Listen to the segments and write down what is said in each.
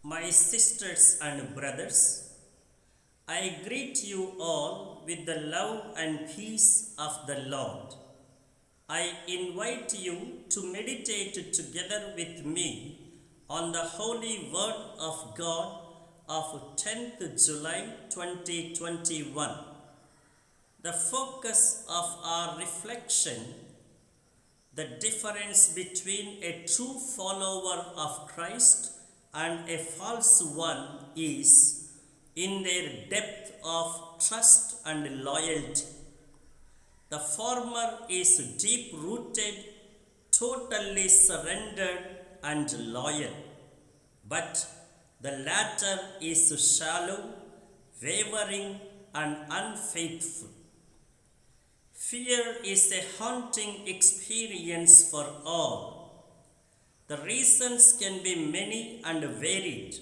My sisters and brothers, I greet you all with the love and peace of the Lord. I invite you to meditate together with me on the holy word of God of 10th July 2021. The focus of our reflection, the difference between a true follower of Christ and a false one is in their depth of trust and loyalty. The former is deep rooted, totally surrendered, and loyal, but the latter is shallow, wavering, and unfaithful. Fear is a haunting experience for all. The reasons can be many and varied.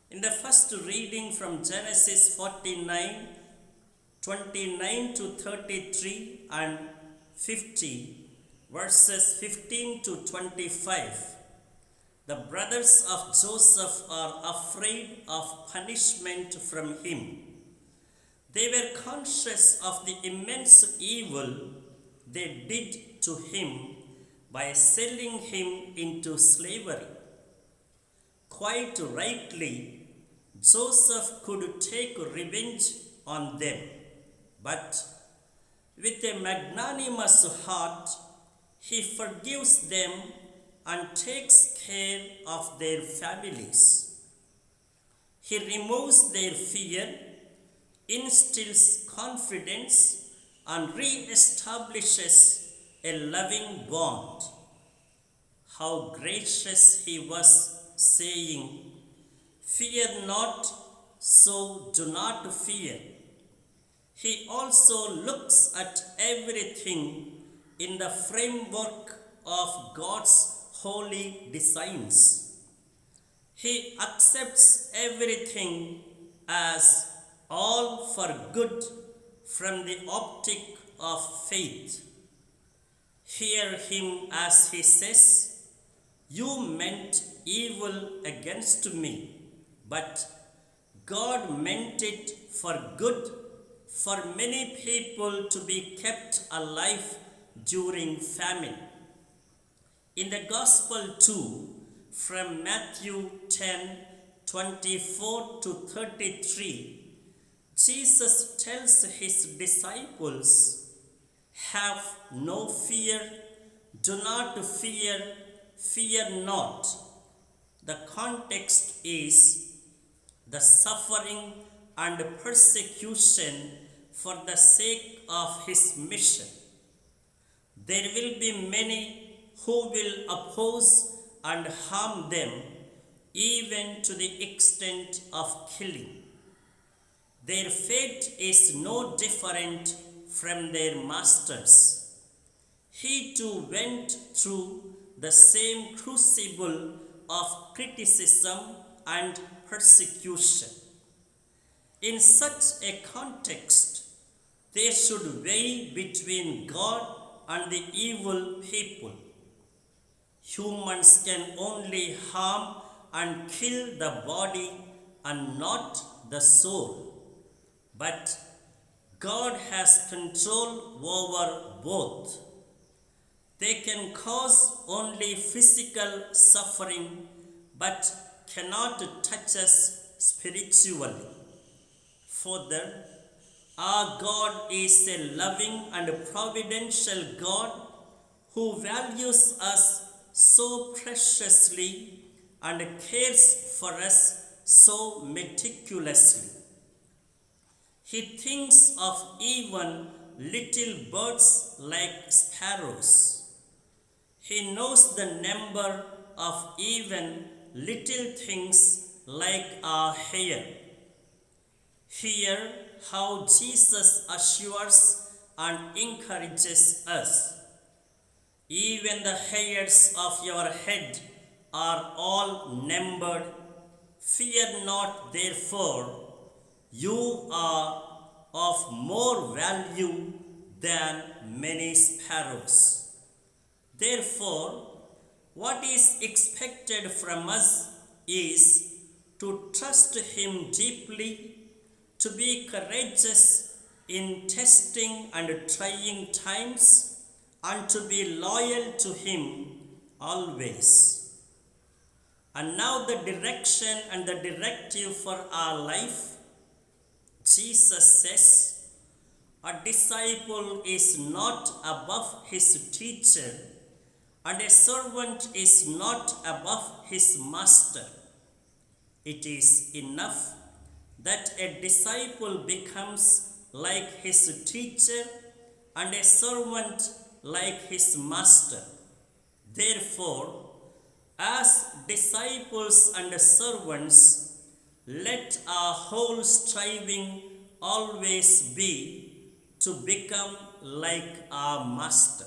In the first reading from Genesis 49:29 to 33 and 50, verses 15 to 25, the brothers of Joseph are afraid of punishment from him. They were conscious of the immense evil they did to him by selling him into slavery. Quite rightly, Joseph could take revenge on them, but with a magnanimous heart, he forgives them and takes care of their families. He removes their fear, instills confidence, and re-establishes a loving bond. How gracious he was, saying, "Fear not, so do not fear." He also looks at everything in the framework of God's holy designs. He accepts everything as all for good from the optic of faith. Hear him as he says, "You meant evil against me, but God meant it for good, for many people to be kept alive during famine." In the Gospel too, from Matthew 10:24 to 33, Jesus tells his disciples, "Have no fear, do not fear, fear not." The context is the suffering and persecution for the sake of his mission. There will be many who will oppose and harm them, even to the extent of killing. Their fate is no different from their master's. He too went through the same crucible of criticism and persecution. In such a context, they should weigh between God and the evil people. Humans can only harm and kill the body and not the soul. But God has control over both. They can cause only physical suffering, but cannot touch us spiritually. Further, our God is a loving and providential God who values us so preciously and cares for us so meticulously. He thinks of even little birds like sparrows. He knows the number of even little things like our hair. Hear how Jesus assures and encourages us. Even the hairs of your head are all numbered. Fear not, therefore, you are of more value than many sparrows. Therefore, what is expected from us is to trust Him deeply, to be courageous in testing and trying times, and to be loyal to Him always. And now, the direction and the directive for our life. Jesus says, a disciple is not above his teacher, and a servant is not above his master. It is enough that a disciple becomes like his teacher and a servant like his master. Therefore, as disciples and servants, let our whole striving always be to become like our master.